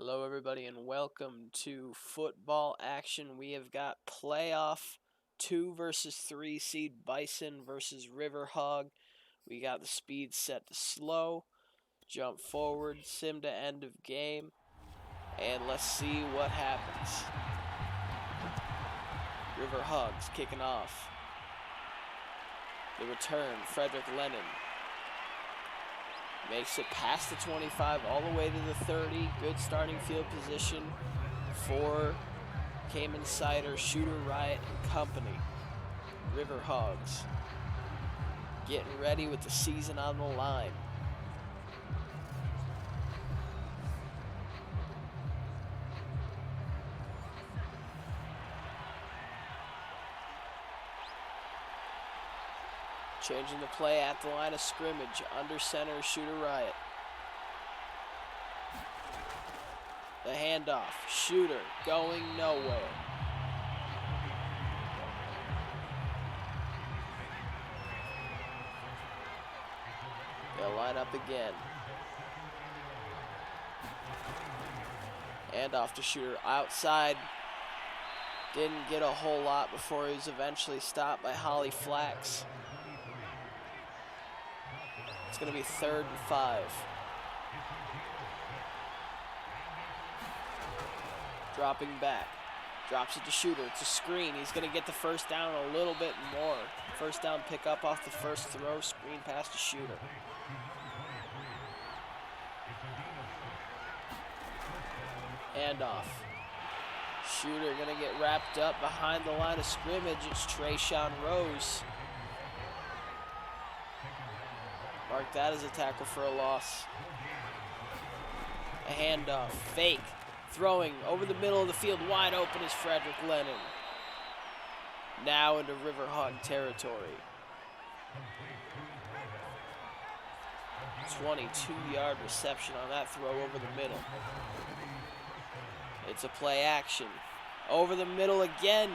Hello, everybody, and welcome to football action. We have got playoff 2 versus 3 seed Bison versus River Hog. We got the speed set to slow, jump forward, sim to end of game, and let's see what happens. River Hogs kicking off. The return, Frederick Lennon. Makes it past the 25, all the way to the 30. Good starting field position for Cayman Cider, Shooter Riot, and company. River Hogs getting ready with the season on the line. Changing the play at the line of scrimmage. Under center, Shooter Riot. The handoff. Shooter going nowhere. They'll line up again. Handoff to Shooter outside. Didn't get a whole lot before he was eventually stopped by Holly Flax. It's going to be 3rd and 5. Dropping back. Drops it to Shooter. It's a screen. He's going to get the first down a little bit more. First down pick up off the first throw. Screen pass to Shooter. Handoff. Shooter going to get wrapped up behind the line of scrimmage. It's Trayshawn Rose. Mark that as a tackle for a loss. A handoff. Fake. Throwing over the middle of the field. Wide open is Frederick Lennon. Now into River Hog territory. 22-yard reception on that throw over the middle. It's a play action. Over the middle again.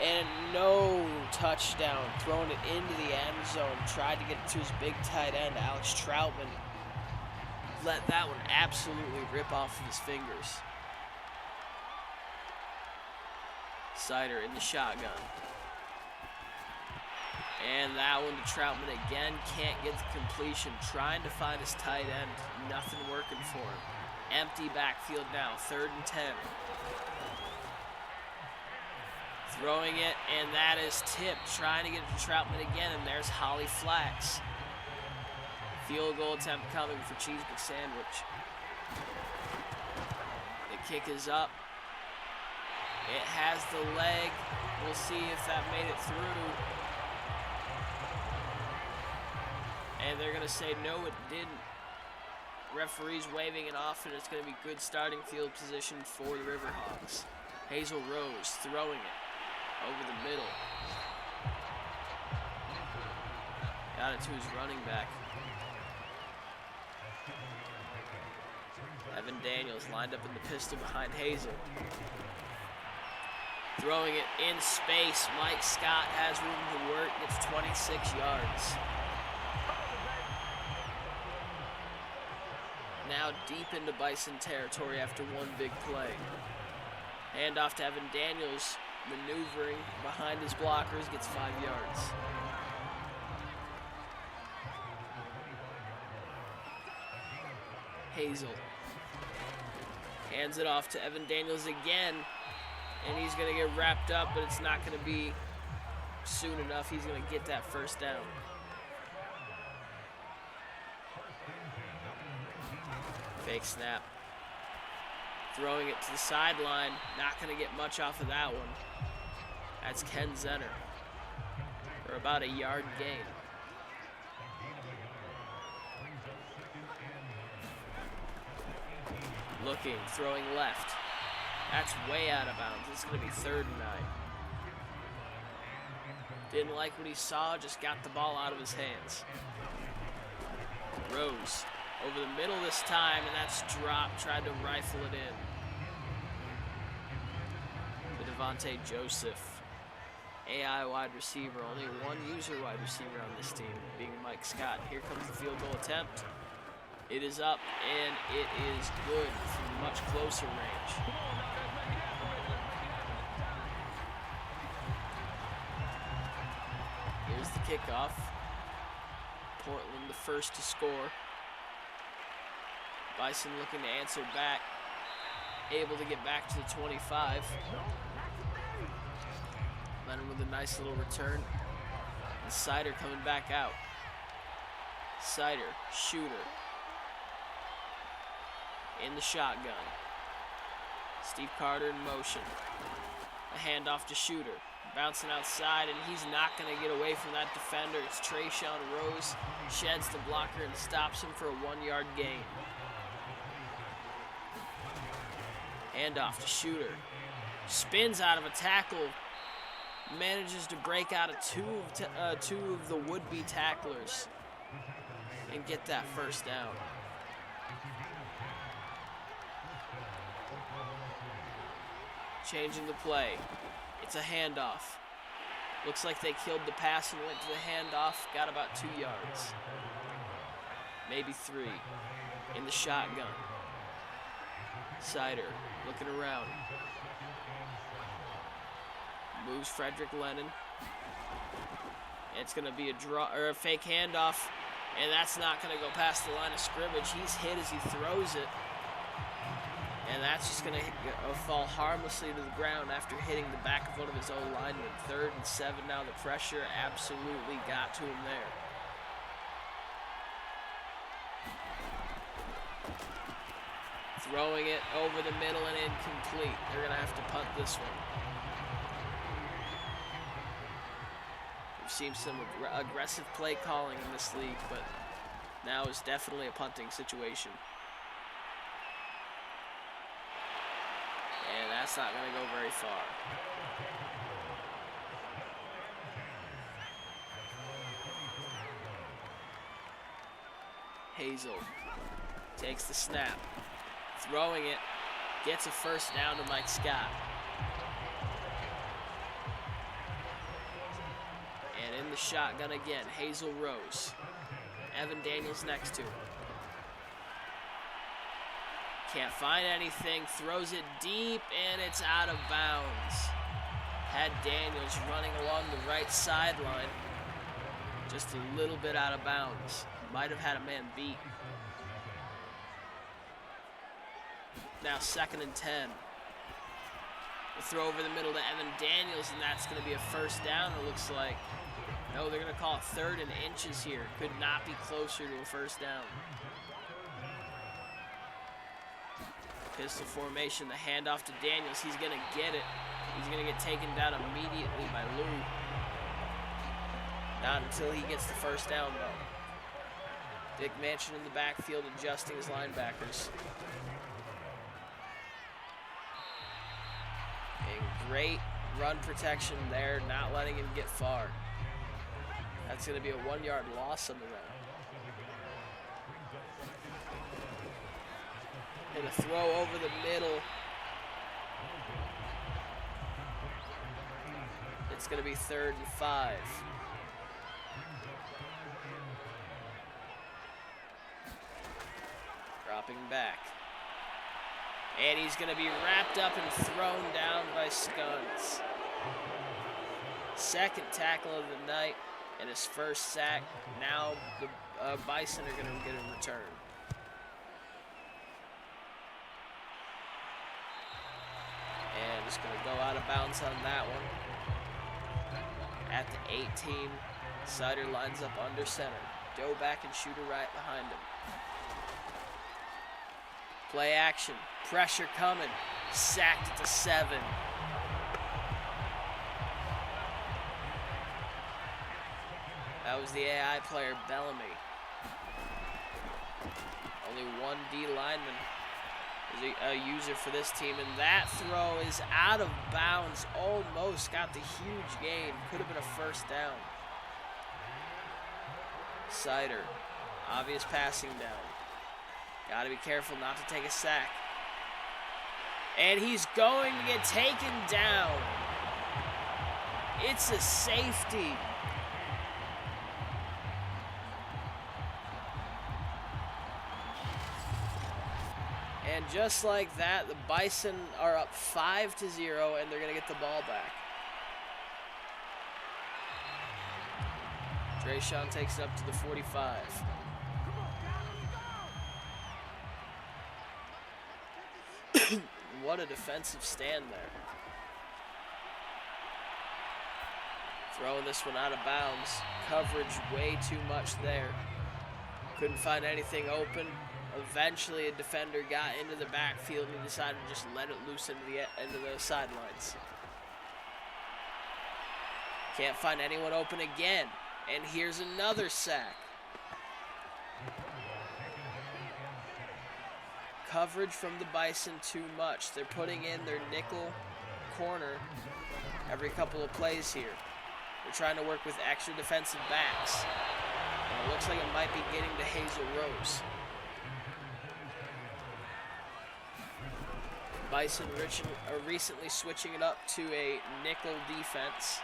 And no touchdown. Throwing it into the end zone. Tried to get it to his big tight end, Alex Troutman. Let that one absolutely rip off of his fingers. Cider in the shotgun. And that one to Troutman again. Can't get the completion. Trying to find his tight end. Nothing working for him. Empty backfield now. 3rd and 10. Throwing it, and that is tipped. Trying to get it to Troutman again, and there's Holly Flax. Field goal attempt coming for Cheese McSandwich. The kick is up. It has the leg. We'll see if that made it through. And they're going to say no, it didn't. Referee's waving it off, and it's going to be good starting field position for the River Hogs. Hazel Rose throwing it over the middle. Got it to his running back. Evan Daniels lined up in the pistol behind Hazel. Throwing it in space. Mike Scott has room to work. Gets 26 yards. Now deep into Bison territory after one big play. Handoff to Evan Daniels. Maneuvering behind his blockers, gets 5 yards. Hazel hands it off to Evan Daniels again, and he's going to get wrapped up, but it's not going to be soon enough. He's going to get that first down. Fake snap. Throwing it to the sideline. Not going to get much off of that one. That's Ken Zenner for about a yard gain. Looking, throwing left. That's way out of bounds. It's going to be 3rd and 9. Didn't like what he saw, just got the ball out of his hands. Rose over the middle this time, and that's dropped. Tried to rifle it in. To Devontae Joseph. AI wide receiver, only one user wide receiver on this team, being Mike Scott. Here comes the field goal attempt. It is up, and it is good from much closer range. Here's the kickoff. Portland the first to score. Bison looking to answer back. Able to get back to the 25. Leonard with a nice little return. And Sider coming back out. Sider, shooter. In the shotgun. Steve Carter in motion. A handoff to Shooter. Bouncing outside, and he's not going to get away from that defender. It's Trayshawn Rose. Sheds the blocker and stops him for a 1-yard gain. Handoff to Shooter. Spins out of a tackle. Manages to break out of two of the would-be tacklers and get that first down. Changing the play. It's a handoff. Looks like they killed the pass and went to the handoff. Got about 2 yards. Maybe 3. In the shotgun. Sider looking around. Moves Frederick Lennon. It's going to be a draw or a fake handoff, and that's not going to go past the line of scrimmage. He's hit as he throws it. And that's just going to fall harmlessly to the ground after hitting the back of one of his own linemen. 3rd and 7 now. The pressure absolutely got to him there. Throwing it over the middle and incomplete. They're going to have to punt this one. We've seen some aggressive play calling in this league, but now is definitely a punting situation. And that's not going to go very far. Hazel takes the snap. Throwing it. Gets a first down to Mike Scott. And in the shotgun again, Hazel Rose. Evan Daniels next to him. Can't find anything, throws it deep, and it's out of bounds. Had Daniels running along the right sideline. Just a little bit out of bounds. Might have had a man beat. Now 2nd and 10. The throw over the middle to Evan Daniels, and that's going to be a first down, it looks like. No, they're going to call it 3rd and inches here. Could not be closer to a first down. Pistol formation, the handoff to Daniels. He's going to get it. He's going to get taken down immediately by Lou. Not until he gets the first down, though. Dick Manchin in the backfield adjusting his linebackers. And great run protection there, not letting him get far. That's going to be a 1-yard loss on the run. And a throw over the middle. It's going to be 3rd and 5. Dropping back. And he's going to be wrapped up and thrown down by Skunts. 2nd tackle of the night and his first sack. Now the Bison are going to get a return. And it's going to go out of bounds on that one. At the 18, Sider lines up under center. Go back and Shooter right behind him. Play action. Pressure coming. Sacked at the 7. That was the AI player, Bellamy. Only one D lineman is a user for this team, and that throw is out of bounds. Almost got the huge gain. Could have been a first down. Sider, obvious passing down. Got to be careful not to take a sack. And he's going to get taken down. It's a safety. And just like that, the Bison are up 5-0, and they're going to get the ball back. Drayshawn takes it up to the 45. What a defensive stand there. Throwing this one out of bounds. Coverage way too much there. Couldn't find anything open. Eventually a defender got into the backfield and he decided to just let it loose into the sidelines. Can't find anyone open again. And here's another sack. Coverage from the Bison too much. They're putting in their nickel corner every couple of plays here. They're trying to work with extra defensive backs. And it looks like it might be getting to Hazel Rose. Bison are recently switching it up to a nickel defense,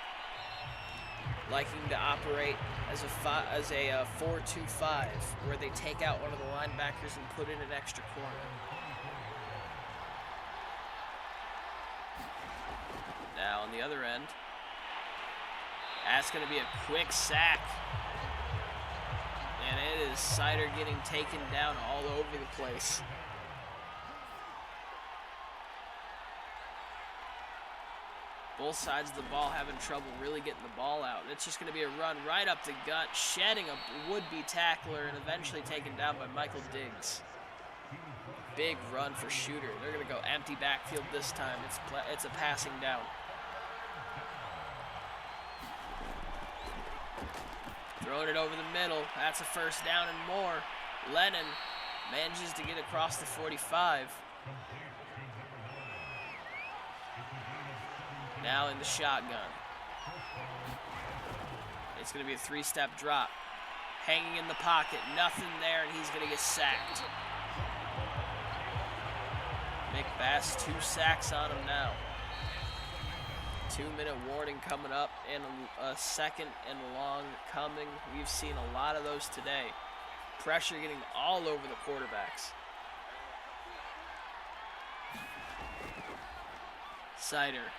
liking to operate as a 4-2-5, where they take out one of the linebackers and put in an extra corner. Now on the other end, that's going to be a quick sack. And it is Sider getting taken down all over the place. Both sides of the ball having trouble really getting the ball out. It's just going to be a run right up the gut, shedding a would-be tackler, and eventually taken down by Michael Diggs. Big run for Shooter. They're going to go empty backfield this time. It's a passing down. Throwing it over the middle. That's a first down and more. Lennon manages to get across the 45. Now in the shotgun. It's going to be a three-step drop. Hanging in the pocket. Nothing there, and he's going to get sacked. McBass, 2 sacks on him now. 2-minute warning coming up, and a second and long coming. We've seen a lot of those today. Pressure getting all over the quarterbacks. Sider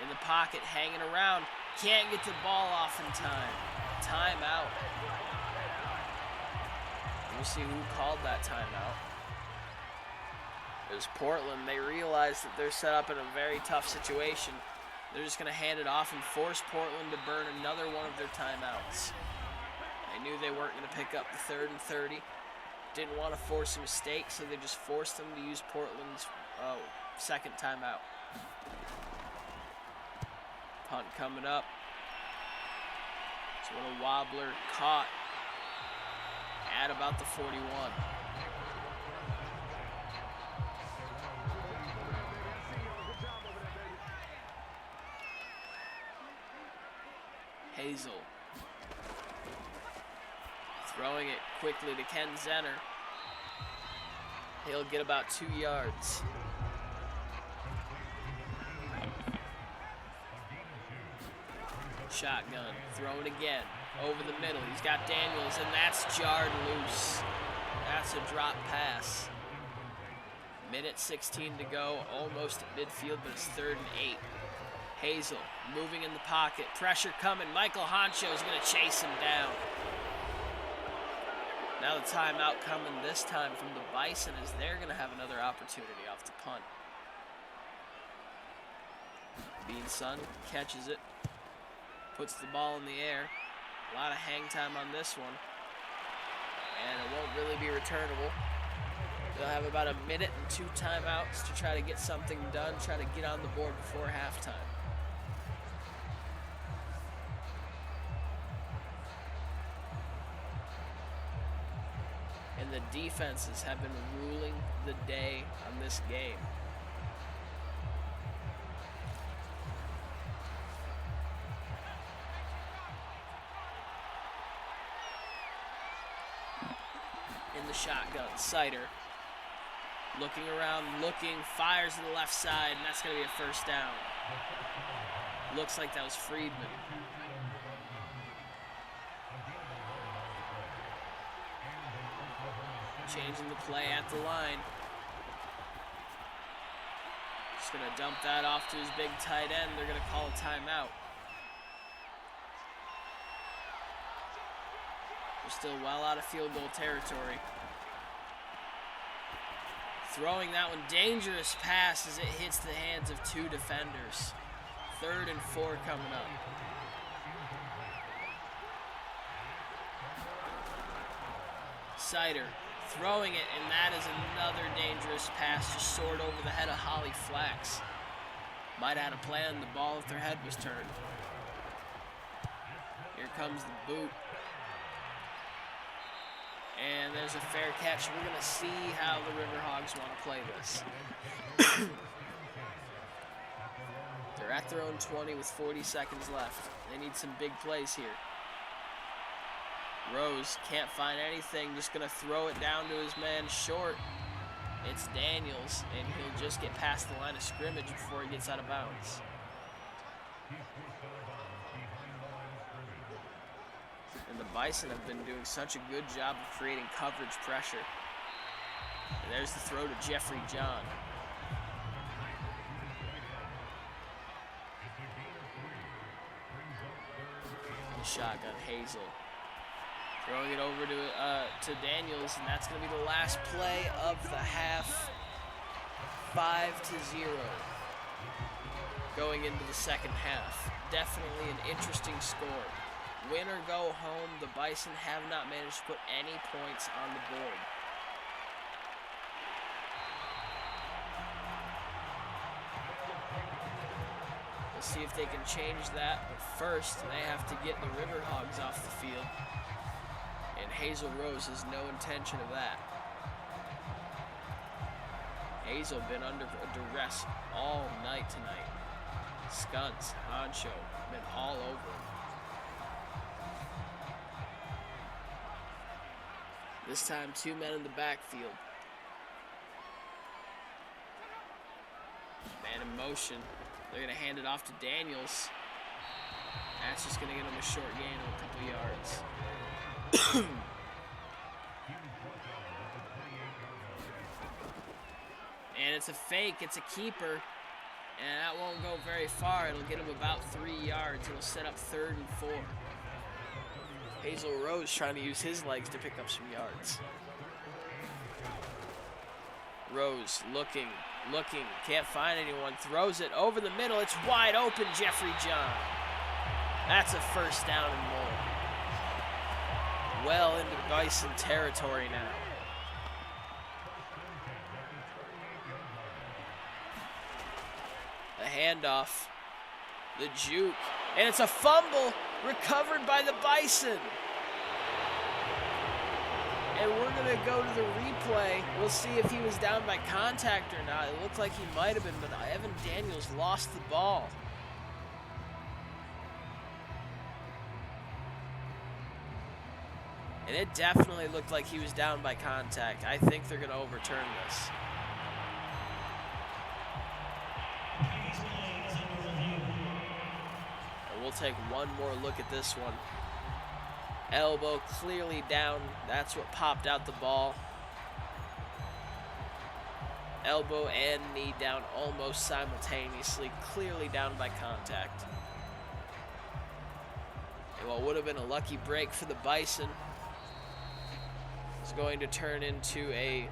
in the pocket, hanging around. Can't get the ball off in time. Timeout. We'll see who called that timeout. It was Portland. They realized that they're set up in a very tough situation. They're just going to hand it off and force Portland to burn another one of their timeouts. They knew they weren't going to pick up the 3rd and 30. Didn't want to force a mistake, so they just forced them to use Portland's second timeout. Punt coming up. So a wobbler caught at about the 41. Hazel. Throwing it quickly to Ken Zenner. He'll get about 2 yards. Shotgun, throwing again, over the middle. He's got Daniels, and that's jarred loose. That's a drop pass. Minute 16 to go, almost at midfield, but it's 3rd and 8. Hazel moving in the pocket, pressure coming. Michael Honcho is going to chase him down. Now the timeout coming this time from the Bison, as they're going to have another opportunity off the punt. Bison catches it. Puts the ball in the air. A lot of hang time on this one. And it won't really be returnable. They'll have about a minute and 2 timeouts to try to get something done, try to get on the board before halftime. And the defenses have been ruling the day on this game. In the shotgun, Sider looking around, fires to the left side, and that's going to be a first down. Looks like that was Friedman. Changing the play at the line. Just going to dump that off to his big tight end. They're going to call a timeout. They're still well out of field goal territory. Throwing that one, dangerous pass as it hits the hands of two defenders. 3rd and 4 coming up. Sider throwing it, and that is another dangerous pass just soared over the head of Holly Flax. Might have had a play on the ball if their head was turned. Here comes the boot. And there's a fair catch. We're going to see how the River Hogs want to play this. They're at their own 20 with 40 seconds left. They need some big plays here. Rose can't find anything, just going to throw it down to his man short. It's Daniels, and he'll just get past the line of scrimmage before he gets out of bounds. And the Bison have been doing such a good job of creating coverage pressure. And there's the throw to Jeffrey John. The shotgun, Hazel. Throwing it over to Daniels, and that's going to be the last play of the half. 5-0 going into the second half. Definitely an interesting score. Win or go home, the Bison have not managed to put any points on the board. We'll see if they can change that, but first they have to get the River Hogs off the field. And Hazel Rose has no intention of that. Hazel been under duress all night tonight. Skunts, Honcho, been all over him. This time, 2 men in the backfield. Man in motion. They're going to hand it off to Daniels. That's just going to get him a short gain of a couple yards. And it's a fake, it's a keeper, and that won't go very far. It'll get him about 3 yards. It'll set up 3rd and 4. Hazel Rose trying to use his legs to pick up some yards. Rose looking, can't find anyone, throws it over the middle. It's wide open, Jeffrey John. That's a first down and more. Well into Bison territory now. The handoff, the juke, and it's a fumble recovered by the Bison. And we're going to go to the replay. We'll see if he was down by contact or not. It looked like he might have been, but Evan Daniels lost the ball. And it definitely looked like he was down by contact. I think they're going to overturn this. And we'll take one more look at this one. Elbow clearly down. That's what popped out the ball. Elbow and knee down almost simultaneously. Clearly down by contact. And what would have been a lucky break for the Bison is going to turn into a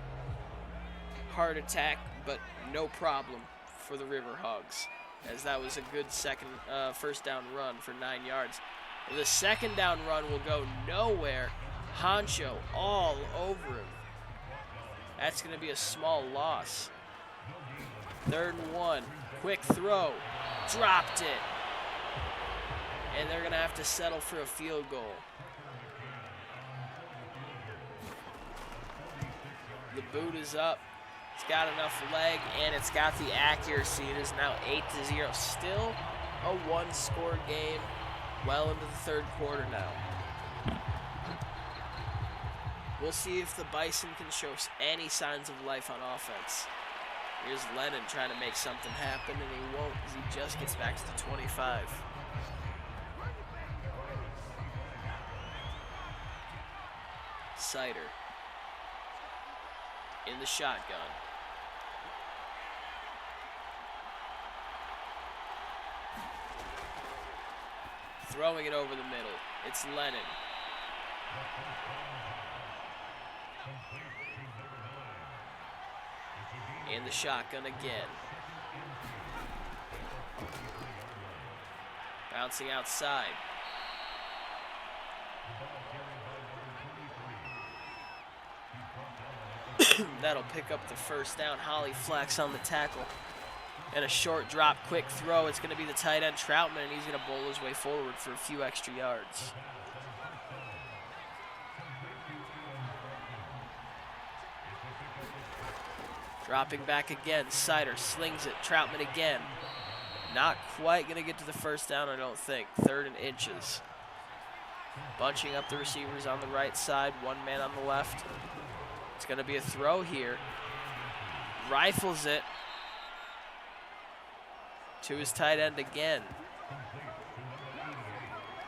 heart attack, but no problem for the River Hogs, as that was a good first down run for 9 yards. The second down run will go nowhere. Honcho all over him. That's going to be a small loss. 3rd and 1. Quick throw. Dropped it. And they're going to have to settle for a field goal. The boot is up. It's got enough leg, and it's got the accuracy. It is now 8-0. Still a one-score game. Well into the 3rd quarter now. We'll see if the Bison can show any signs of life on offense. Here's Lennon trying to make something happen, and he won't because he just gets back to the 25. Sider in the shotgun. throwing it over the middle. It's Lennon. In the shotgun again. Bouncing outside. That'll pick up the first down. Holly Flex on the tackle. And a short drop, quick throw. It's going to be the tight end Troutman, and he's going to bowl his way forward for a few extra yards. Dropping back again. Sider slings it. Troutman again. Not quite going to get to the first down, I don't think. 3rd and inches. Bunching up the receivers on the right side. One man on the left. It's going to be a throw here. Rifles it to his tight end again.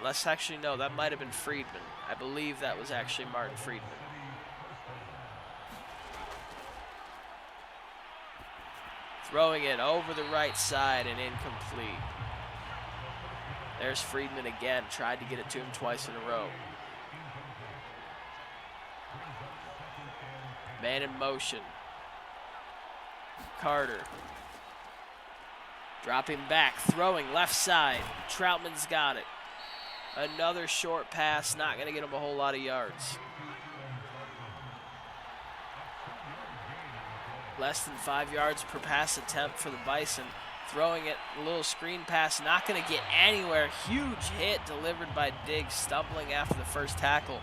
Let's actually, no, that might have been Friedman. I believe that was actually Martin Friedman. Throwing it over the right side and incomplete. There's Friedman again. Tried to get it to him twice in a row. Man in motion. Carter. Dropping back. Throwing left side. Troutman's got it. Another short pass. Not going to get him a whole lot of yards. Less than 5 yards per pass attempt for the Bison. Throwing it, a little screen pass, not going to get anywhere. Huge hit delivered by Diggs, stumbling after the first tackle.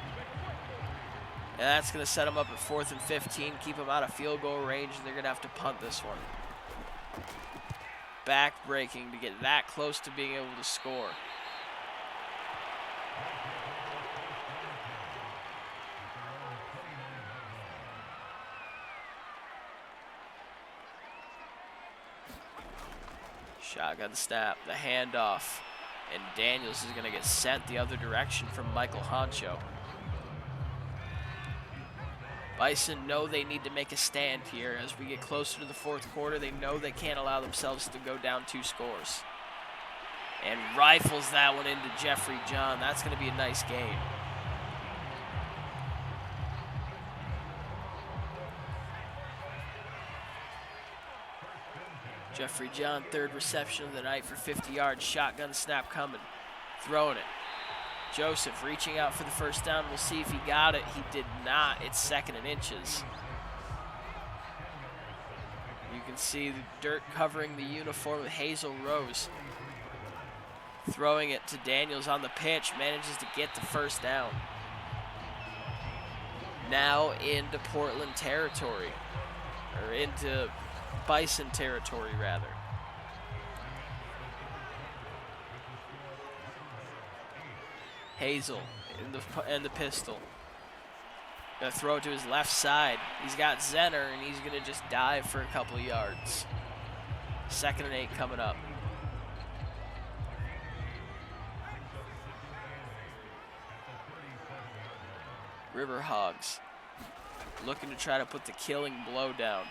And that's going to set him up at 4th and 15, keep him out of field goal range, and they're going to have to punt this one. Back breaking to get that close to being able to score. Shotgun snap, the handoff, and Daniels is going to get sent the other direction from Michael Honcho. Bison know they need to make a stand here. As we get closer to the 4th quarter, they know they can't allow themselves to go down 2 scores. And rifles that one into Jeffrey John. That's going to be a nice game. Jeffrey John, 3rd reception of the night for 50 yards. Shotgun snap coming. Throwing it. Joseph reaching out for the first down. We'll see if he got it. He did not. It's 2nd and inches. You can see the dirt covering the uniform of Hazel Rose. Throwing it to Daniels on the pitch. Manages to get the first down. Now into Portland territory. Or into Bison territory, rather. Hazel in the pistol. Gonna throw it to his left side. He's got Zenner, and he's gonna just dive for a couple of yards. 2nd and 8 coming up. River Hogs looking to try to put the killing blow down.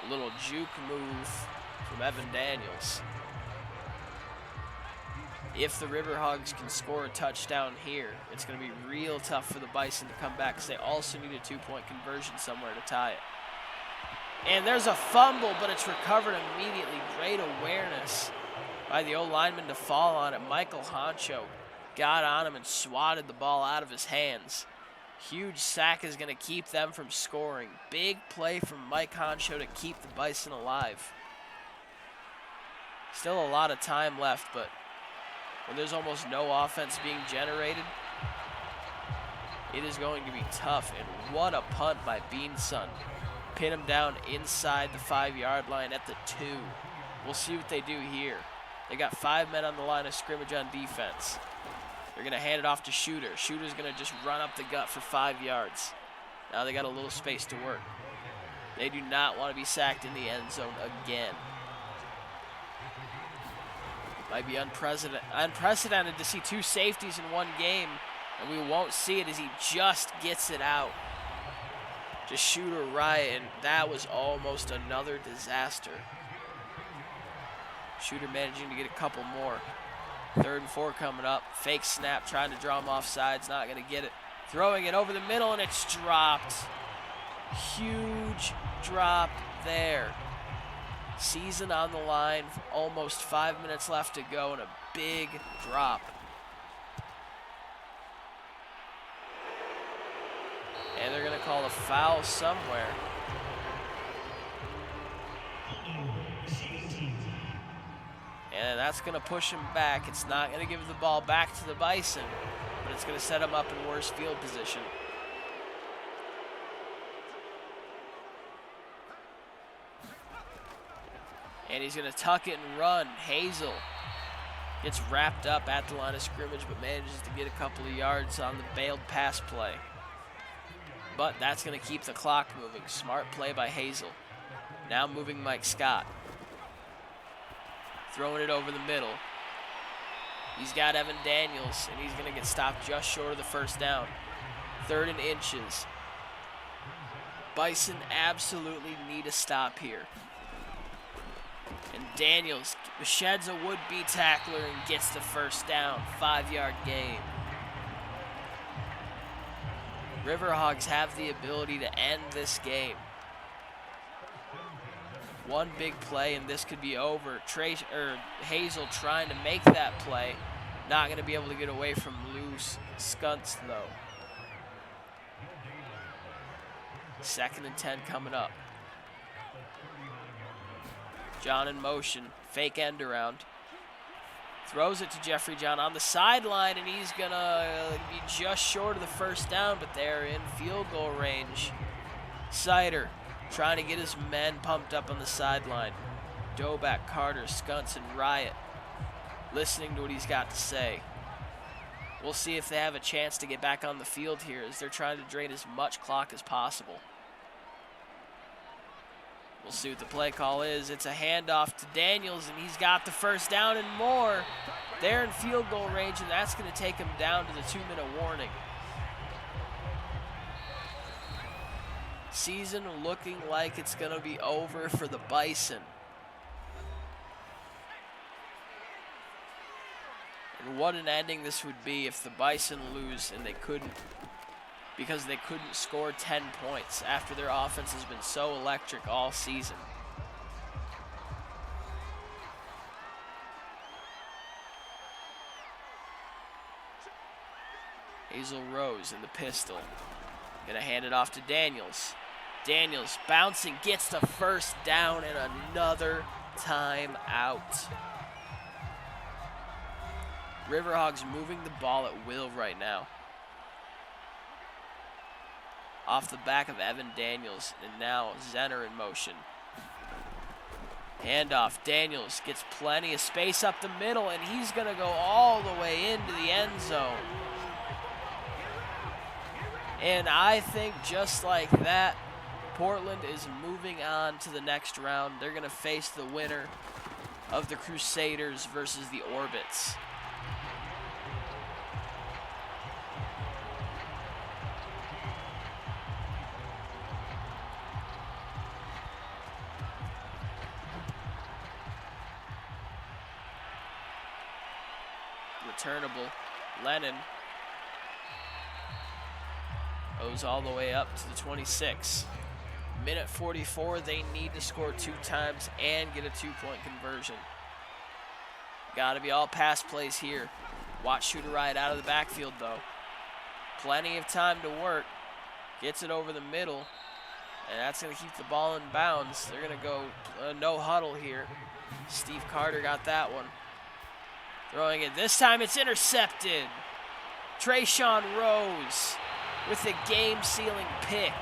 A little juke move from Evan Daniels. If the River Hogs can score a touchdown here, it's going to be real tough for the Bison to come back because they also need a 2-point conversion somewhere to tie it. And there's a fumble, but it's recovered immediately. Great awareness by the O-lineman to fall on it. Michael Honcho got on him and swatted the ball out of his hands. Huge sack is going to keep them from scoring. Big play from Mike Honcho to keep the Bison alive. Still a lot of time left, but when there's almost no offense being generated, it is going to be tough. And what a punt by Bison. Pin him down inside the 5-yard line at the 2. We'll see what they do here. They got 5 men on the line of scrimmage on defense. They're going to hand it off to Shooter. Shooter's going to just run up the gut for 5 yards. Now they got a little space to work. They do not want to be sacked in the end zone again. Might be unprecedented to see 2 safeties in one game, and we won't see it as he just gets it out to Shooter right, and that was almost another disaster. Shooter managing to get a couple more. 3rd and 4 coming up. Fake snap, trying to draw him off sides, not going to get it. Throwing it over the middle, and it's dropped. Huge drop there. Season on the line, almost 5 minutes left to go, and a big drop. And they're going to call a foul somewhere. And that's going to push him back. It's not going to give the ball back to the Bison, but it's going to set him up in worse field position. And he's going to tuck it and run. Hazel gets wrapped up at the line of scrimmage, but manages to get a couple of yards on the bailed pass play. But that's going to keep the clock moving. Smart play by Hazel. Now moving Mike Scott. Throwing it over the middle. He's got Evan Daniels, and he's going to get stopped just short of the first down. 3rd and inches. Bison absolutely need a stop here. And Daniels sheds a would-be tackler and gets the first down. 5-yard gain. River Hogs have the ability to end this game. One big play and this could be over. Hazel trying to make that play. Not going to be able to get away from loose skunts though. 2nd and 10 coming up. John in motion. Fake end around. Throws it to Jeffrey John on the sideline, and he's going to be just short of the first down, but they're in field goal range. Sider trying to get his men pumped up on the sideline. Doback, Carter, Skunts, and Riot listening to what he's got to say. We'll see if they have a chance to get back on the field here as they're trying to drain as much clock as possible. We'll see what the play call is. It's a handoff to Daniels, and he's got the first down and more. They're in field goal range, and that's going to take him down to the 2-minute warning. Season looking like it's going to be over for the Bison. And what an ending this would be if the Bison lose and they couldn't, because they couldn't score 10 points after their offense has been so electric all season. Hazel Rose in the pistol. Gonna hand it off to Daniels. Daniels bouncing, gets the first down and another timeout. Riverhogs moving the ball at will right now. Off the back of Evan Daniels, and now Zenner in motion. Handoff, Daniels gets plenty of space up the middle, and he's gonna go all the way into the end zone. And I think just like that, Portland is moving on to the next round. They're gonna face the winner of the Crusaders versus the Orbits. Returnable, Lennon goes all the way up to the 26. Minute 44, they need to score 2 times and get a 2-point conversion. Gotta be all pass plays here. Watch Shooter Riot out of the backfield though. Plenty of time to work. Gets it over the middle, and that's gonna keep the ball in bounds. They're gonna go no huddle here. Steve Carter got that one. Throwing it, this time it's intercepted. Trayshawn Rose with a game-sealing pick.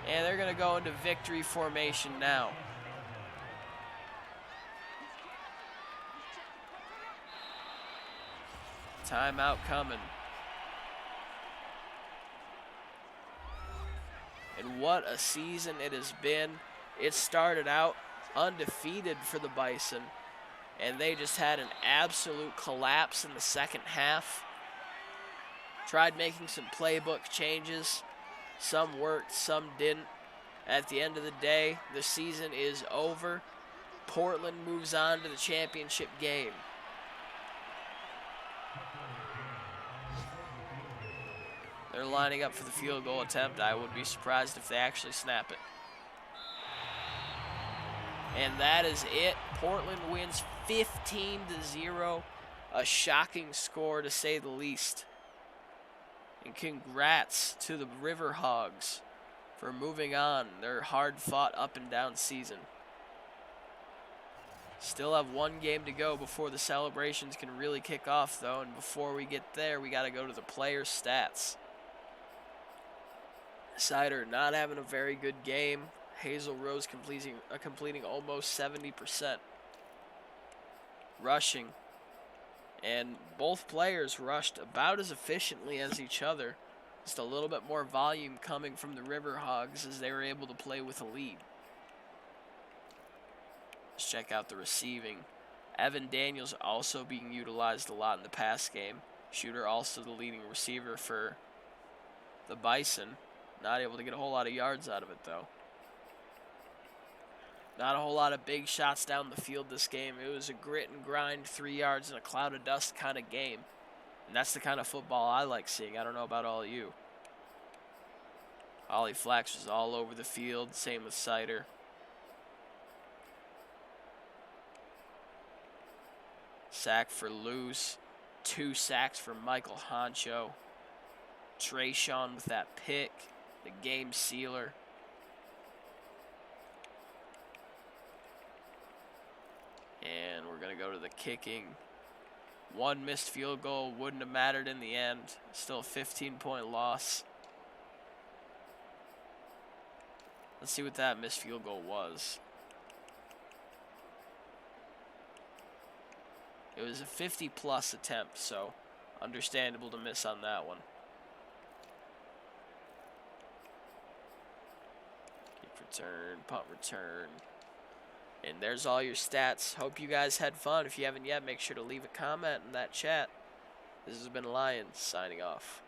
And they're gonna go into victory formation now. Timeout coming. And what a season it has been. It started out undefeated for the Bison, and they just had an absolute collapse in the second half. Tried making some playbook changes. Some worked, some didn't. At the end of the day, the season is over. Portland moves on to the championship game. They're lining up for the field goal attempt. I would be surprised if they actually snap it. And that is it. Portland wins 15-0. A shocking score, to say the least. And congrats to the River Hogs for moving on their hard-fought up-and-down season. Still have one game to go before the celebrations can really kick off, though. And before we get there, we got to go to the player stats. Sider not having a very good game. Hazel Rose completing almost 70%. Rushing. And both players rushed about as efficiently as each other. Just a little bit more volume coming from the River Hogs as they were able to play with a lead. Let's check out the receiving. Evan Daniels also being utilized a lot in the pass game. Shooter also the leading receiver for the Bison. Not able to get a whole lot of yards out of it, though. Not a whole lot of big shots down the field this game. It was a grit and grind, 3 yards in a cloud of dust kind of game. And that's the kind of football I like seeing. I don't know about all of you. Ollie Flax was all over the field. Same with Sider. Sack for Luce. 2 sacks for Michael Honcho. Trayshawn with that pick. The game sealer. And we're going to go to the kicking. 1 missed field goal. Wouldn't have mattered in the end. Still a 15-point loss. Let's see what that missed field goal was. It was a 50-plus attempt, so understandable to miss on that one. Kick return, punt return. And there's all your stats. Hope you guys had fun. If you haven't yet, make sure to leave a comment in that chat. This has been Lions signing off.